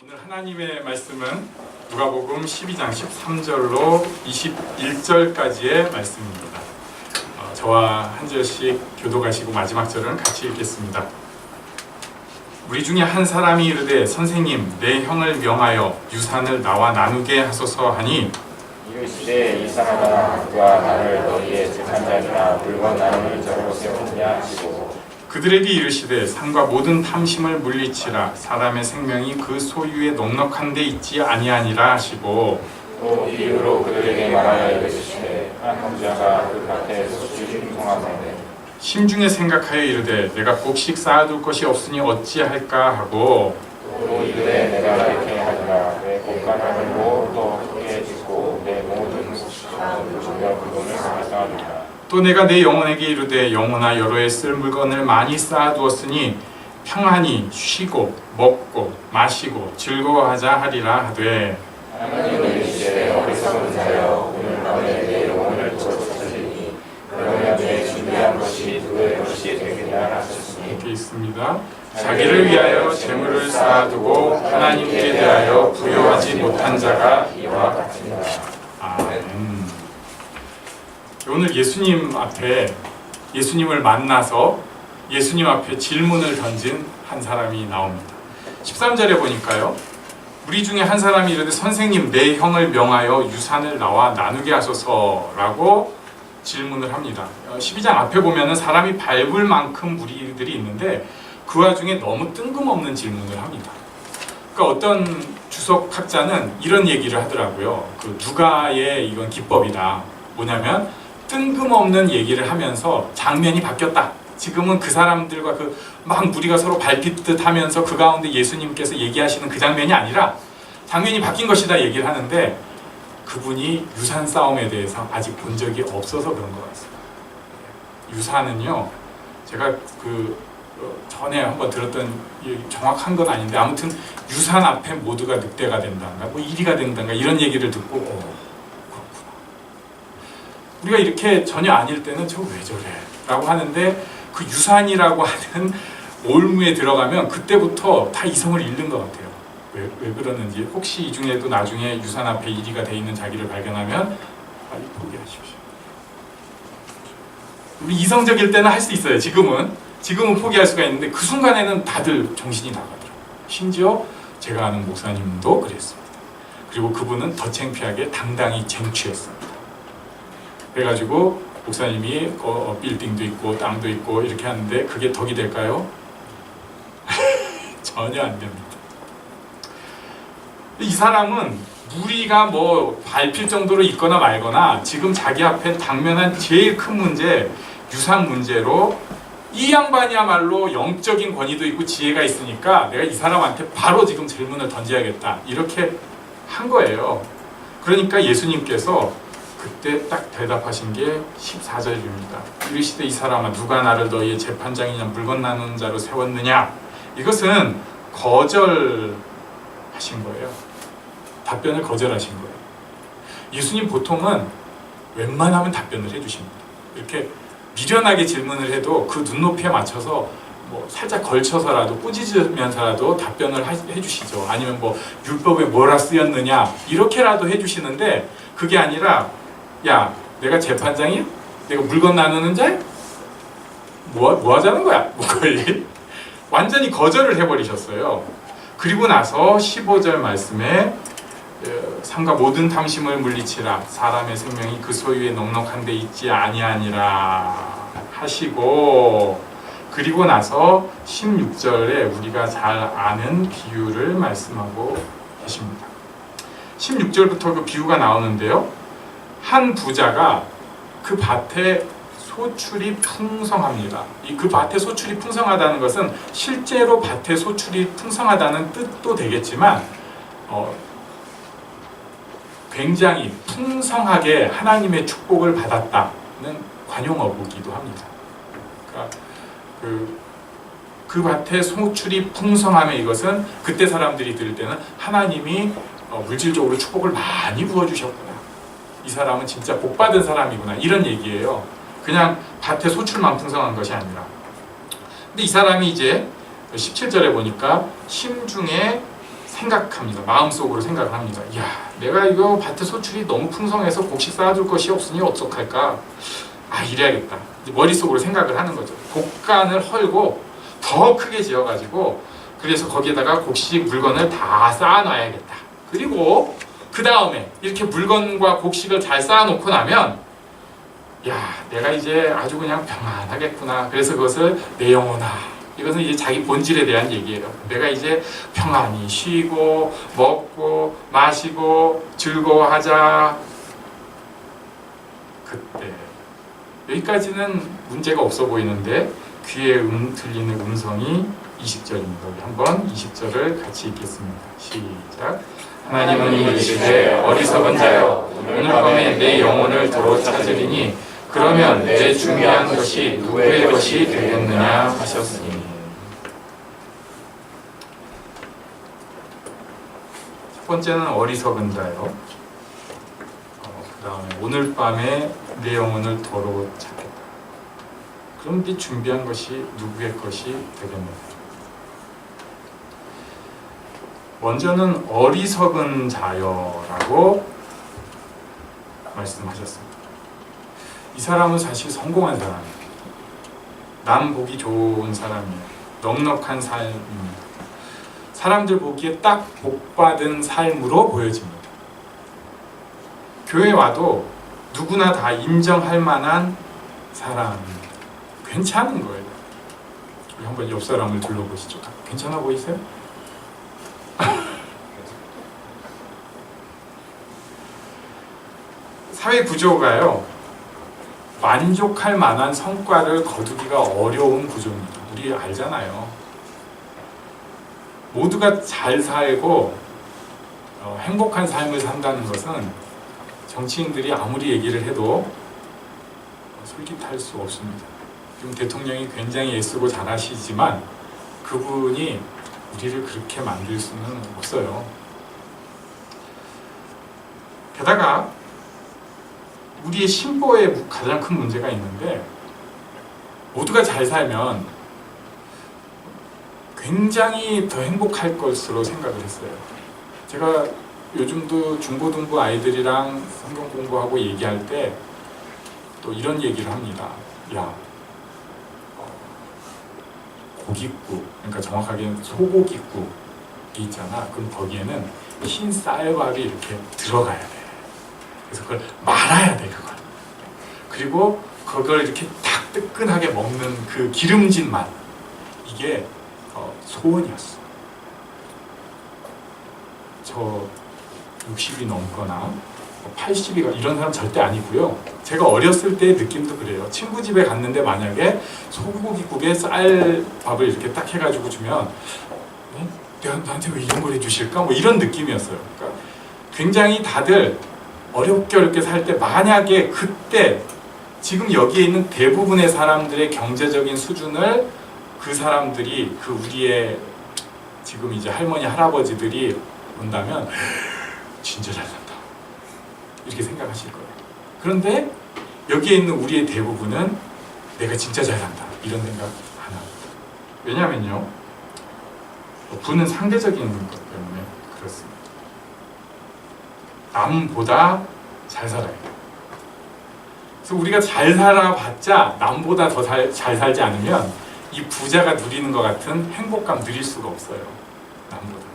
오늘 하나님의 말씀은 누가복음 12장 13절로 21절까지의 말씀입니다. 저와 한 절씩 교도가시고 마지막 절은 같이 읽겠습니다. 우리 중에 한 사람이 이르되 선생님 내 형을 명하여 유산을 나와 나누게 하소서 하니 이르시되 이 사람아 그와 나를 너희의 재판장이나 물건 나누는 자로 세우느냐 하시고 그들에게 이르시되 상과 모든 탐심을 물리치라 사람의 생명이 그 소유에 넉넉한 데 있지 아니하니라 하시고 또 이유로 그들에게 말하여 이르시되 한 형제가 그 밭에 소출이 풍성하되 심중에 생각하여 이르되 내가 곡식 쌓아둘 것이 없으니 어찌할까 하고 또 이르되 내가 이렇게 하리라 내 곳간을 헐고 또 크게 짓고 내 모든 곡식을 주며 그 돈을 쌓아두리라. 또 내가 내 영혼에게 이르되 영혼아 여러 해 쓸 물건을 많이 쌓아두었으니 평안히 쉬고 먹고 마시고 즐거워하자 하리라 하되 하나님은 이르시되 어리석은 자여 오늘 밤에 내 영혼을 쫓으리니 그러면 내 준비한 것이 누구의 것이 되겠냐 하셨으니 이렇게 있습니다. 자기를 위하여 재물을 쌓아두고 하나님께 대하여 부여하지 못한 자가 이와 같으니라. 아멘. 오늘 예수님 앞에 예수님을 만나서 예수님 앞에 질문을 던진 한 사람이 나옵니다. 13절에 보니까요. 우리 중에 한 사람이 이르되 선생님 내 형을 명하여 유산을 나와 나누게 하소서라고 질문을 합니다. 12장 앞에 보면은 사람이 밟을 만큼 무리들이 있는데 그 와중에 너무 뜬금없는 질문을 합니다. 그러니까 어떤 주석학자는 이런 얘기를 하더라고요. 그 누가의 이건 기법이다. 뭐냐면 뜬금없는 얘기를 하면서 장면이 바뀌었다. 지금은 그 사람들과 그 막 무리가 서로 밟히듯 하면서 그 가운데 예수님께서 얘기하시는 그 장면이 아니라 장면이 바뀐 것이다 얘기를 하는데 그분이 유산 싸움에 대해서 아직 본 적이 없어서 그런 것 같습니다. 유산은요, 제가 전에 한번 들었던 정확한 건 아닌데 아무튼 유산 앞에 모두가 늑대가 된다든가 뭐 이리가 된다든가 이런 얘기를 듣고 그렇구나. 우리가 이렇게 전혀 아닐 때는 저 왜 저래? 라고 하는데 그 유산이라고 하는 올무에 들어가면 그때부터 다 이성을 잃는 것 같아요. 왜 그러는지 혹시 이 중에도 나중에 유산 앞에 1위가 돼 있는 자기를 발견하면 빨리 포기하십시오. 우리 이성적일 때는 할 수 있어요. 지금은 포기할 수가 있는데 그 순간에는 다들 정신이 나가더라고요. 심지어 제가 아는 목사님도 그랬습니다. 그리고 그분은 더 창피하게 당당히 쟁취했습니다. 그래가지고 목사님이 빌딩도 있고 땅도 있고 이렇게 하는데 그게 덕이 될까요? 전혀 안 됩니다. 이 사람은 무리가 뭐 밟힐 정도로 있거나 말거나 지금 자기 앞에 당면한 제일 큰 문제, 유산 문제로 이 양반이야말로 영적인 권위도 있고 지혜가 있으니까 내가 이 사람한테 바로 지금 질문을 던져야겠다 이렇게 한 거예요. 그러니까 예수님께서 그때 딱 대답하신 게 14절입니다. 이르시되 이 사람아 누가 나를 너희의 재판장이냐 물건 나누는 자로 세웠느냐. 이것은 거절하신 거예요. 답변을 거절하신 거예요. 예수님 보통은 웬만하면 답변을 해주십니다. 이렇게 미련하게 질문을 해도 그 눈높이에 맞춰서 뭐 살짝 걸쳐서라도 꾸짖으면서라도 답변을 해주시죠. 아니면 뭐 율법에 뭐라 쓰였느냐 이렇게라도 해주시는데 그게 아니라 야 내가 재판장이야? 내가 물건 나누는 자야? 뭐 하자는 거야? 뭐 거의 완전히 거절을 해버리셨어요. 그리고 나서 15절 말씀에 상과 모든 탐심을 물리치라 사람의 생명이 그 소유에 넉넉한 데 있지 아니하니라 하시고 그리고 나서 16절에 우리가 잘 아는 비유를 말씀하고 계십니다. 16절부터 그 비유가 나오는데요. 한 부자가 그 밭에 소출이 풍성합니다. 그 밭에 소출이 풍성하다는 것은 실제로 밭에 소출이 풍성하다는 뜻도 되겠지만 굉장히 풍성하게 하나님의 축복을 받았다는 관용어구기도 합니다. 그러니까 그 밭에 소출이 풍성함의 이것은 그때 사람들이 들을 때는 하나님이 물질적으로 축복을 많이 부어주셨구나. 이 사람은 진짜 복받은 사람이구나. 이런 얘기예요. 그냥 밭에 소출만 풍성한 것이 아니라. 근데 이 사람이 이제 17절에 보니까 심중에 생각합니다. 마음속으로 생각을 합니다. 야, 내가 이거 밭에 소출이 너무 풍성해서 곡식 쌓아둘 것이 없으니 어떡할까? 아, 이래야겠다. 이제 머릿속으로 생각을 하는 거죠. 곡간을 헐고 더 크게 지어가지고 그래서 거기에다가 곡식 물건을 다 쌓아놔야겠다. 그리고 그 다음에 이렇게 물건과 곡식을 잘 쌓아놓고 나면 야, 내가 이제 아주 그냥 평안하겠구나. 그래서 그것을 내 영혼아. 이것은 이제 자기 본질에 대한 얘기예요. 내가 이제 평안히 쉬고 먹고 마시고 즐거워하자. 그때 여기까지는 문제가 없어 보이는데 귀에 들리는 음성이 20절입니다. 우리 한번 20절을 같이 읽겠습니다. 시작. 하나님은 이르시되 어리석은 자여 오늘 밤에 내 영혼을 도로 찾으리니 그러면 내 중요한 것이 누구의 것이 되겠느냐 하셨으니. 첫 번째는 어리석은 자요. 그 다음에 오늘 밤에 내 영혼을 도로 찾겠다. 그럼 네 준비한 것이 누구의 것이 되겠느냐. 먼저는 어리석은 자여라고 말씀하셨습니다. 이 사람은 사실 성공한 사람이에요. 남 보기 좋은 사람이에요. 넉넉한 삶입니다. 사람들 보기에 딱 복받은 삶으로 보여집니다. 교회 와도 누구나 다 인정할 만한 사람입니다. 괜찮은 거예요. 우리 한번 옆 사람을 둘러보시죠. 괜찮아 보이세요? 사회 구조가요, 만족할 만한 성과를 거두기가 어려운 구조입니다. 우리 알잖아요. 모두가 잘 살고 행복한 삶을 산다는 것은 정치인들이 아무리 얘기를 해도 솔깃할 수 없습니다. 지금 대통령이 굉장히 애쓰고 잘하시지만 그분이 우리를 그렇게 만들 수는 없어요. 게다가 우리의 신보에 가장 큰 문제가 있는데 모두가 잘 살면 굉장히 더 행복할 것으로 생각을 했어요. 제가 요즘도 중고등부 아이들이랑 성경 공부하고 얘기할 때 또 이런 얘기를 합니다. 야, 고깃국, 그러니까 정확하게는 소고깃국이 있잖아. 그럼 거기에는 흰 쌀밥이 이렇게 들어가야 돼. 그래서 그걸 말아야 돼, 그걸. 그리고 그걸 이렇게 딱 뜨끈하게 먹는 그 기름진 맛, 이게 소원이었어. 저 60이 넘거나 80이 이런 사람 절대 아니고요. 제가 어렸을 때의 느낌도 그래요. 친구 집에 갔는데 만약에 소고기국에 쌀밥을 이렇게 딱 해가지고 주면 내가 나한테 왜 이런 걸 해주실까? 뭐 이런 느낌이었어요. 그러니까 굉장히 다들 어렵게 살 때 만약에 그때 지금 여기에 있는 대부분의 사람들의 경제적인 수준을 그 사람들이 그 우리의 지금 이제 할머니 할아버지들이 본다면 진짜 잘 산다 이렇게 생각하실 거예요. 그런데 여기에 있는 우리의 대부분은 내가 진짜 잘 산다 이런 생각 안 합니다. 왜냐면요, 부는 상대적인 것 때문에 그렇습니다. 남보다 잘 살아야 돼요. 그래서 우리가 잘 살아봤자 남보다 더 잘 살지 않으면 이 부자가 누리는 것 같은 행복감 누릴 수가 없어요. 남보다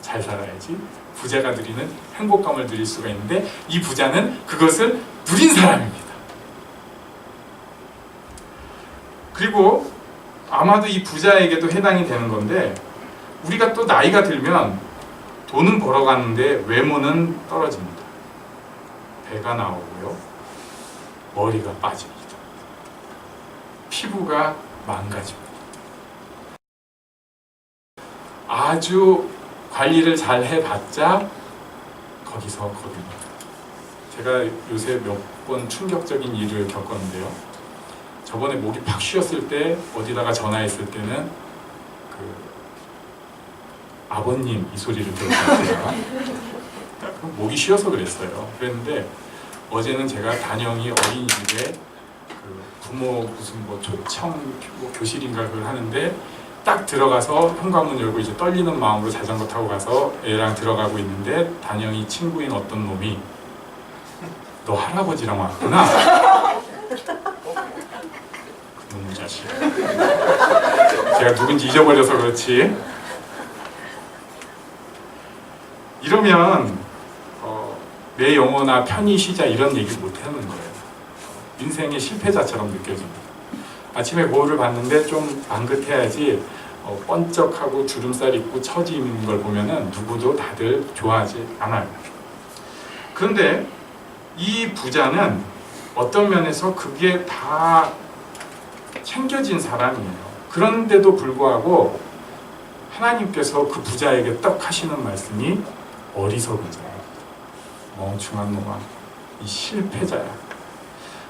잘 살아야지 부자가 누리는 행복감을 누릴 수가 있는데 이 부자는 그것을 누린 사람입니다. 그리고 아마도 이 부자에게도 해당이 되는 건데 우리가 또 나이가 들면 돈은 벌어가는데 외모는 떨어집니다. 배가 나오고요. 머리가 빠집니다. 피부가 망가집니다. 아주 관리를 잘 해봤자 거기서 거듭니다. 제가 요새 몇 번 충격적인 일을 겪었는데요. 저번에 목이 팍 쉬었을 때 어디다가 전화했을 때는 그 아버님 이 소리를 들었어요. 목이 쉬어서 그랬어요. 그랬는데 어제는 제가 단영이 어린이집에 그 부모 무슨 뭐 초청 뭐 교실인가 그걸 하는데 딱 들어가서 현관문 열고 이제 떨리는 마음으로 자전거 타고 가서 애랑 들어가고 있는데 단영이 친구인 어떤 놈이 너 할아버지랑 왔구나. 그놈의 자식. 제가 누군지 잊어버려서 그렇지. 이러면 내 영혼아 편히 쉬자 이런 얘기 못 하는 거예요. 인생의 실패자처럼 느껴집니다. 아침에 거울을 봤는데 좀 방긋해야지 번쩍하고 주름살 있고 처지 있는 걸 보면은 누구도 다들 좋아하지 않아요. 그런데 이 부자는 어떤 면에서 그게 다 챙겨진 사람이에요. 그런데도 불구하고 하나님께서 그 부자에게 딱 하시는 말씀이 어리석은 자야. 멍충한 놈아, 이 실패자야.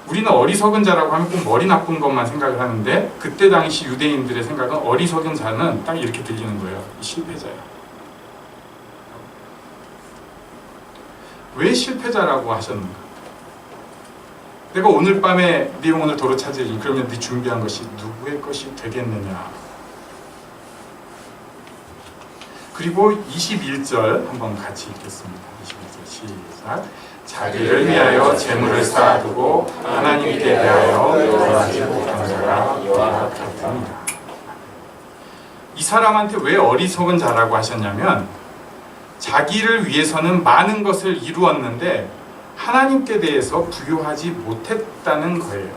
우리는 어리석은 자라고 하면 꼭 머리 나쁜 것만 생각을 하는데 그때 당시 유대인들의 생각은 어리석은 자는 딱 이렇게 들리는 거예요. 이 실패자야. 왜 실패자라고 하셨는가? 내가 오늘 밤에 네 영혼을 도로 찾으리. 그러면 네 준비한 것이 누구의 것이 되겠느냐? 그리고 21절 한번 같이 읽겠습니다. 21절 시작. 자기를 위하여 재물을 쌓아두고 하나님께 대하여 요구하지 못한 자가 이와 같습니다. 이 사람한테 왜 어리석은 자라고 하셨냐면 자기를 위해서는 많은 것을 이루었는데 하나님께 대해서 부요하지 못했다는 거예요.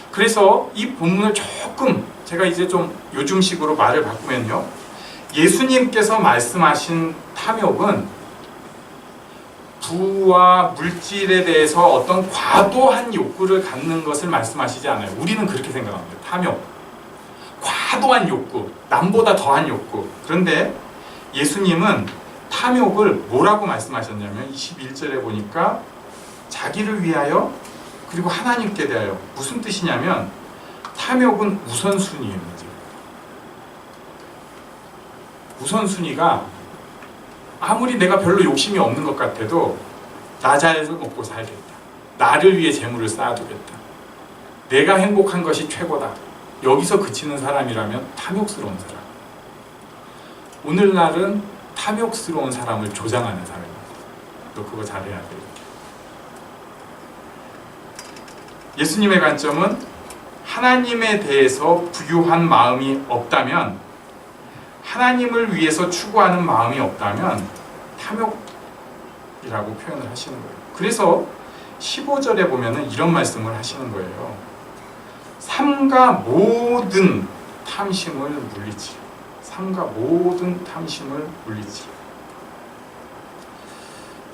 그래서 이 본문을 조금 제가 이제 좀 요즘식으로 말을 바꾸면요, 예수님께서 말씀하신 탐욕은 부와 물질에 대해서 어떤 과도한 욕구를 갖는 것을 말씀하시지 않아요. 우리는 그렇게 생각합니다. 탐욕, 과도한 욕구, 남보다 더한 욕구. 그런데 예수님은 탐욕을 뭐라고 말씀하셨냐면 21절에 보니까 자기를 위하여 그리고 하나님께 대하여. 무슨 뜻이냐면 탐욕은 우선순위의 문제예요. 우선순위가 아무리 내가 별로 욕심이 없는 것 같아도 나 잘 먹고 살겠다. 나를 위해 재물을 쌓아두겠다. 내가 행복한 것이 최고다. 여기서 그치는 사람이라면 탐욕스러운 사람. 오늘날은 탐욕스러운 사람을 조장하는 사람입니다. 너 그거 잘해야 돼. 예수님의 관점은 하나님에 대해서 부유한 마음이 없다면, 하나님을 위해서 추구하는 마음이 없다면 탐욕이라고 표현을 하시는 거예요. 그래서 15절에 보면은 이런 말씀을 하시는 거예요. 삼가 모든 탐심을 물리치라. 삼가 모든 탐심을 물리치라.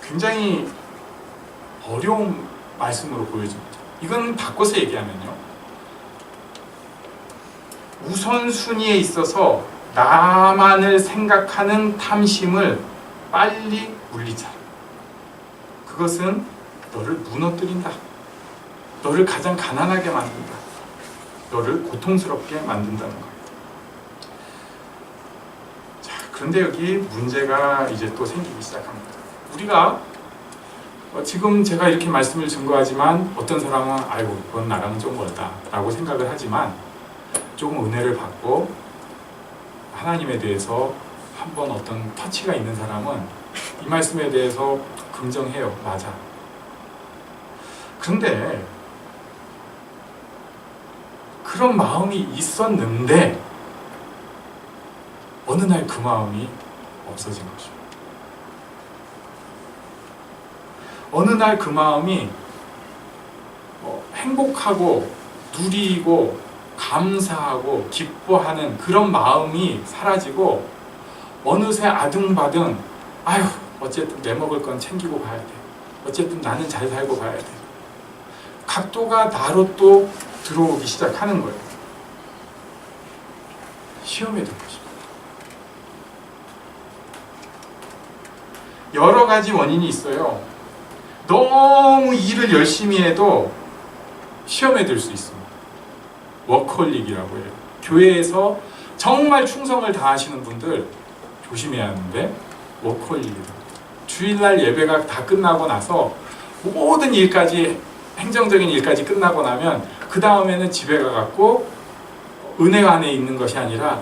굉장히 어려운 말씀으로 보여집니다. 이건 바꿔서 얘기하면요, 우선순위에 있어서 나만을 생각하는 탐심을 빨리 물리쳐라. 그것은 너를 무너뜨린다. 너를 가장 가난하게 만든다. 너를 고통스럽게 만든다는 거예요. 자, 그런데 여기 문제가 이제 또 생기기 시작합니다. 우리가 지금 제가 이렇게 말씀을 증거하지만 어떤 사람은 아이고 그건 나랑은 좀 멀다 라고 생각을 하지만 조금 은혜를 받고 하나님에 대해서 한번 어떤 터치가 있는 사람은 이 말씀에 대해서 긍정해요. 맞아. 그런데 그런 마음이 있었는데 어느 날 그 마음이 없어진 거죠. 어느 날 그 마음이 행복하고 누리고 감사하고 기뻐하는 그런 마음이 사라지고 어느새 아등바등 아휴 어쨌든 내 먹을 건 챙기고 가야 돼. 어쨌든 나는 잘 살고 가야 돼. 각도가 나로 또 들어오기 시작하는 거예요. 시험에 든 것입니다. 여러 가지 원인이 있어요. 너무 일을 열심히 해도 시험에 들 수 있습니다. 워커홀릭이라고 해요. 교회에서 정말 충성을 다하시는 분들 조심해야 하는데 워커홀릭이다. 주일날 예배가 다 끝나고 나서 모든 일까지, 행정적인 일까지 끝나고 나면 그 다음에는 집에 가갖고 은혜 안에 있는 것이 아니라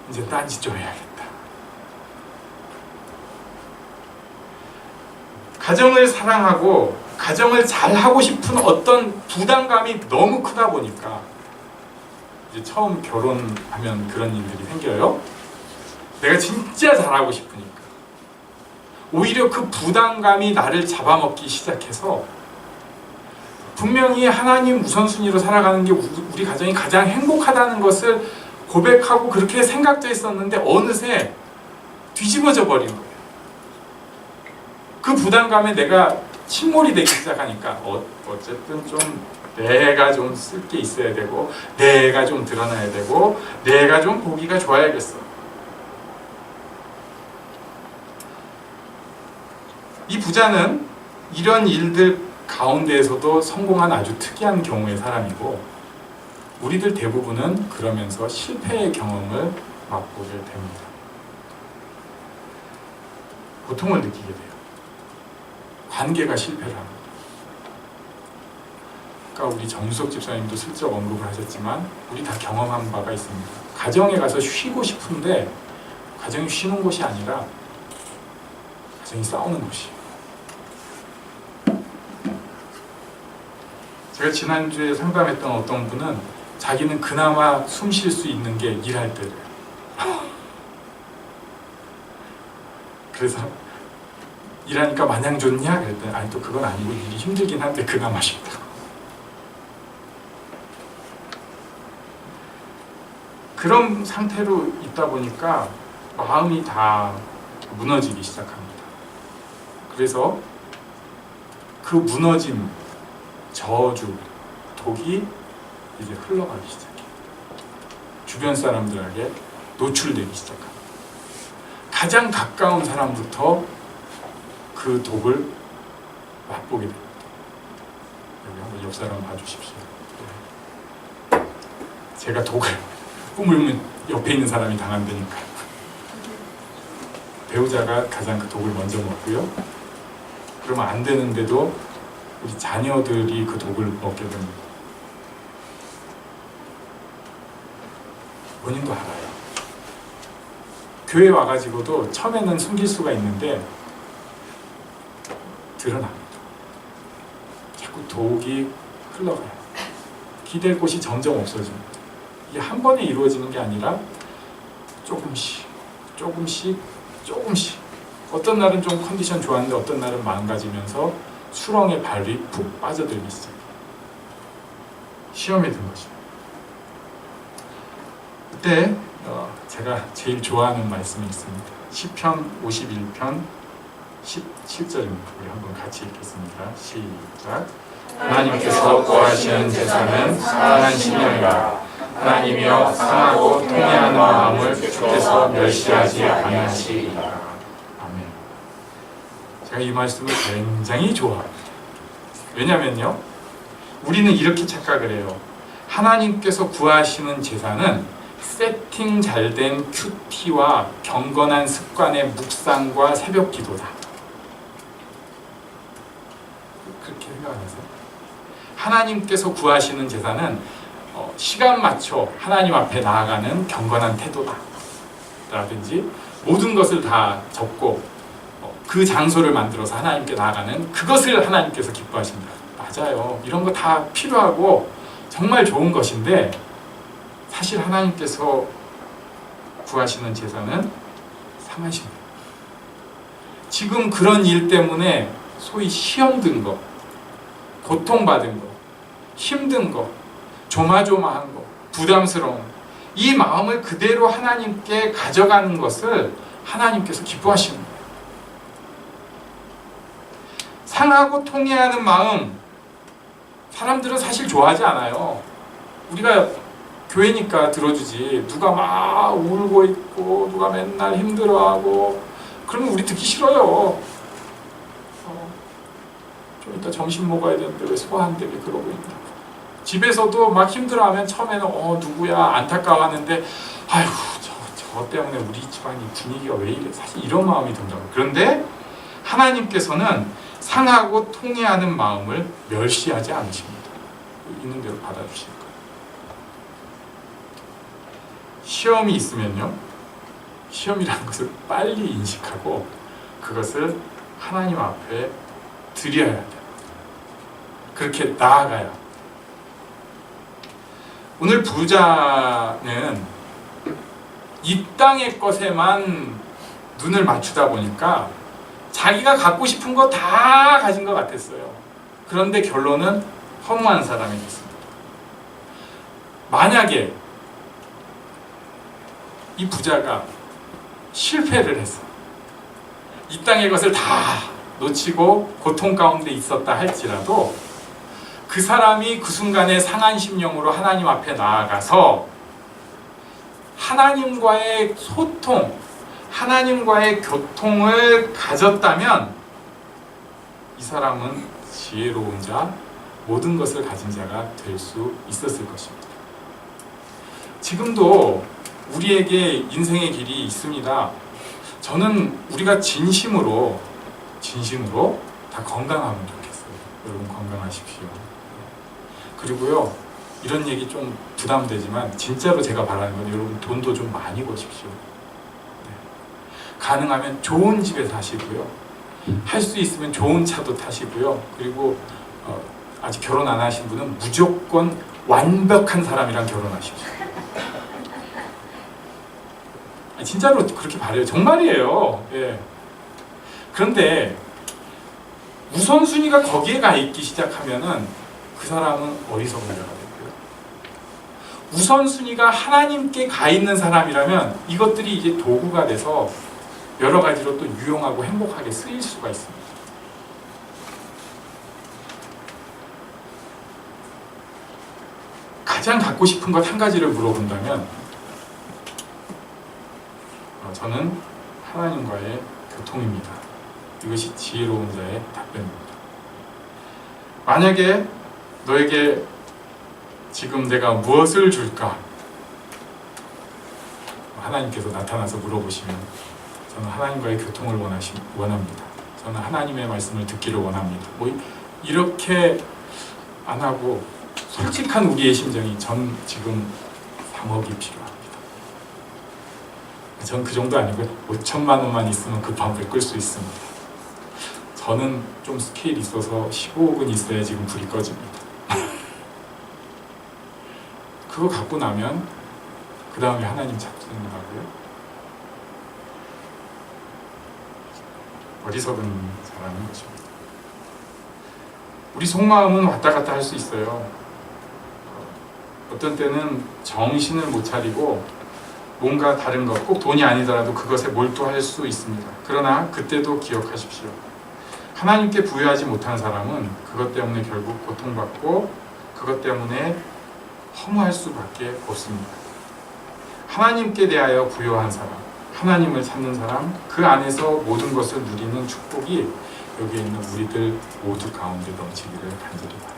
이제 딴짓 좀 해야겠다. 가정을 사랑하고 가정을 잘하고 싶은 어떤 부담감이 너무 크다 보니까 이제 처음 결혼하면 그런 일들이 생겨요. 내가 진짜 잘하고 싶으니까 오히려 그 부담감이 나를 잡아먹기 시작해서 분명히 하나님 우선순위로 살아가는 게 우리 가정이 가장 행복하다는 것을 고백하고 그렇게 생각돼 있었는데 어느새 뒤집어져 버린 거예요. 그 부담감에 내가 침몰이 되기 시작하니까 어쨌든 좀 내가 좀 쓸 게 있어야 되고 내가 좀 드러나야 되고 내가 좀 보기가 좋아야겠어. 이 부자는 이런 일들 가운데에서도 성공한 아주 특이한 경우의 사람이고 우리들 대부분은 그러면서 실패의 경험을 맛보게 됩니다. 고통을 느끼게 돼요. 관계가 실패를 합니다. 아까 우리 정수석 집사님도 슬쩍 언급을 하셨지만 우리 다 경험한 바가 있습니다. 가정에 가서 쉬고 싶은데 가정이 쉬는 곳이 아니라 가정이 싸우는 곳이에요. 제가 지난주에 상담했던 어떤 분은 자기는 그나마 숨 쉴 수 있는 게 일할 때래요. 그래서 일하니까 마냥 좋냐? 그랬더니 아니 또 그건 아니고 일이 힘들긴 한데 그나마 쉽다고. 그런 상태로 있다 보니까 마음이 다 무너지기 시작합니다. 그래서 그 무너짐, 저주, 독이 이제 흘러가기 시작해요. 주변 사람들에게 노출되기 시작합니다. 가장 가까운 사람부터 그 독을 맛보게 됩니다. 여기 한번 옆 사람 봐주십시오. 제가 독을 꾸물면 옆에 있는 사람이 당한다니까. 배우자가 가장 그 독을 먼저 먹고요. 그러면 안 되는데도 우리 자녀들이 그 독을 먹게 됩니다. 본인도 알아요. 교회 와가지고도 처음에는 숨길 수가 있는데 드러납니다. 자꾸 독이 흘러가요. 기댈 곳이 점점 없어집니다. 이게 한 번에 이루어지는 게 아니라 조금씩 어떤 날은 좀 컨디션 좋았는데 어떤 날은 망가지면서 수렁에 발이 푹 빠져들기 시작해요. 시험에 든 것이죠. 그때 제가 제일 좋아하는 말씀이 있습니다. 시편 51편 17절입니다. 우리 한번 같이 읽겠습니다. 시작. 하나님께서 구하시는 제사는 상한 심령이라. 하나님이여 상하고 통해하는 마음을 주께서 멸시하지 아니하시리라. 아멘. 제가 이 말씀을 굉장히 좋아합니다. 왜냐면요, 우리는 이렇게 착각을 해요. 하나님께서 구하시는 제사는 세팅 잘된 큐티와 경건한 습관의 묵상과 새벽 기도다. 그렇게 생각하세요? 하나님께서 구하시는 제사는 시간 맞춰 하나님 앞에 나아가는 경건한 태도다 라든지 모든 것을 다 접고 그 장소를 만들어서 하나님께 나아가는 그것을 하나님께서 기뻐하신다. 맞아요. 이런 거 다 필요하고 정말 좋은 것인데 사실 하나님께서 구하시는 제사는 상하십니다. 지금 그런 일 때문에 소위 시험 든 거, 고통받은 거, 힘든 거, 조마조마한 거, 부담스러운 이 마음을 그대로 하나님께 가져가는 것을 하나님께서 기뻐하시는 거예요. 상하고 통해하는 마음, 사람들은 사실 좋아하지 않아요. 우리가 교회니까 들어주지. 누가 막 울고 있고 누가 맨날 힘들어하고 그러면 우리 듣기 싫어요. 좀 이따 점심 먹어야 되는데 왜 소화한데 왜 그러고 있냐. 집에서도 막 힘들어하면 처음에는 누구야 안타까워하는데 아이고 저 때문에 우리 집안이 분위기가 왜 이래. 사실 이런 마음이 든다고. 그런데 하나님께서는 상하고 통해하는 마음을 멸시하지 않으십니다. 있는 대로 받아주실 거예요. 시험이 있으면요, 시험이라는 것을 빨리 인식하고 그것을 하나님 앞에 드려야 돼요. 그렇게 나아가야. 오늘 부자는 이 땅의 것에만 눈을 맞추다 보니까 자기가 갖고 싶은 거 다 가진 것 같았어요. 그런데 결론은 허무한 사람이 됐습니다. 만약에 이 부자가 실패를 해서 이 땅의 것을 다 놓치고 고통 가운데 있었다 할지라도 그 사람이 그 순간에 상한 심령으로 하나님 앞에 나아가서 하나님과의 소통, 하나님과의 교통을 가졌다면 이 사람은 지혜로운 자, 모든 것을 가진 자가 될 수 있었을 것입니다. 지금도 우리에게 인생의 길이 있습니다. 저는 우리가 진심으로 다 건강하면 좋겠어요. 여러분 건강하십시오. 그리고요, 이런 얘기 좀 부담되지만 진짜로 제가 바라는 건 여러분 돈도 좀 많이 버십시오. 가능하면 좋은 집에 사시고요. 할 수 있으면 좋은 차도 타시고요. 그리고 아직 결혼 안 하신 분은 무조건 완벽한 사람이랑 결혼하십시오. 진짜로 그렇게 바래요. 정말이에요. 예. 그런데 우선순위가 거기에 가 있기 시작하면은 그 사람은 어리석은 자가 되고요. 우선순위가 하나님께 가 있는 사람이라면 이것들이 이제 도구가 돼서 여러 가지로 또 유용하고 행복하게 쓰일 수가 있습니다. 가장 갖고 싶은 것 한 가지를 물어본다면 저는 하나님과의 교통입니다. 이것이 지혜로운 자의 답변입니다. 만약에 너에게 지금 내가 무엇을 줄까? 하나님께서 나타나서 물어보시면 저는 하나님과의 교통을 원합니다. 저는 하나님의 말씀을 듣기를 원합니다. 이렇게 안 하고 솔직한 우리의 심정이 전 지금 3억이 필요합니다. 전 그 정도 아니고요. 5천만 원만 있으면 급한 불 끌 수 있습니다. 저는 좀 스케일이 있어서 15억은 있어야 지금 불이 꺼집니다. 그거 갖고 나면 그 다음에 하나님 찾는다고요? 어리석은 사람인 것입니다. 우리 속마음은 왔다 갔다 할 수 있어요. 어떤 때는 정신을 못 차리고 뭔가 다른 것, 꼭 돈이 아니더라도 그것에 몰두할 수 있습니다. 그러나 그때도 기억하십시오. 하나님께 부여하지 못한 사람은 그것 때문에 결국 고통받고 그것 때문에 허무할 수밖에 없습니다. 하나님께 대하여 부여한 사람, 하나님을 찾는 사람, 그 안에서 모든 것을 누리는 축복이 여기에 있는 우리들 모두 가운데 넘치기를 간절히 바랍니다.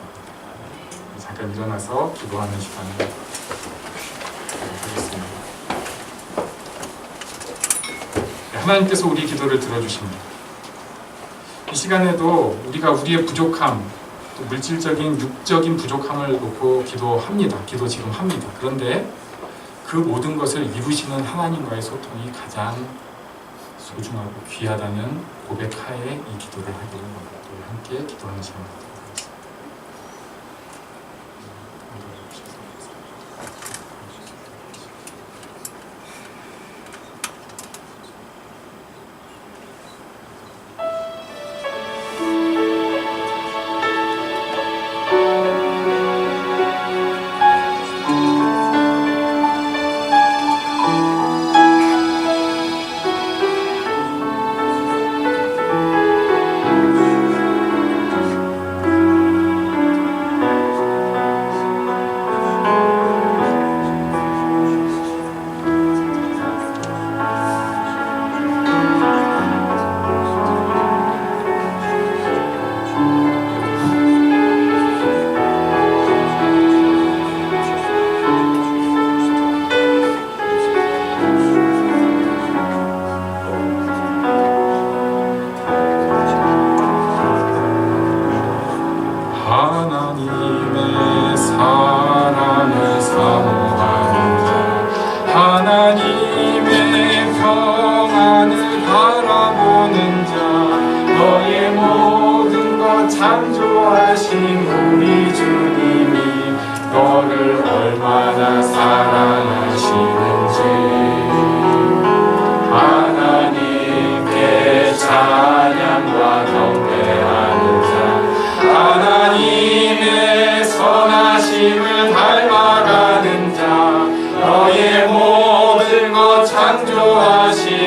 잠깐 일어나서 기도하는 시간을 하겠습니다. 하나님께서 우리 기도를 들어주십니다. 이 시간에도 우리가 우리의 부족함, 또 물질적인 육적인 부족함을 놓고 기도합니다. 기도 지금 합니다. 그런데 그 모든 것을 이루시는 하나님과의 소통이 가장 소중하고 귀하다는 고백하에 이 기도를 하기를 원합니다. 함께 기도하는 시간 갖도록 하겠습니다.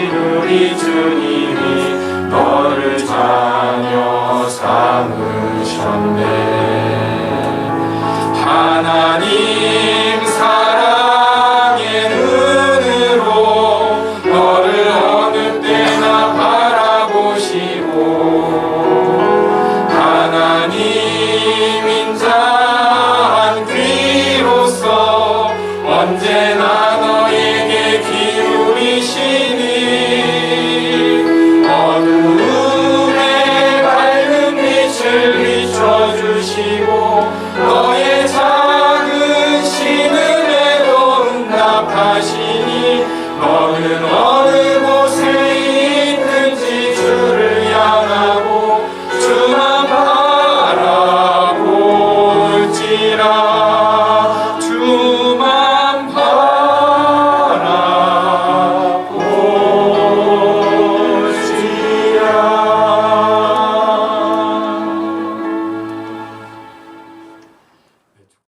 이루리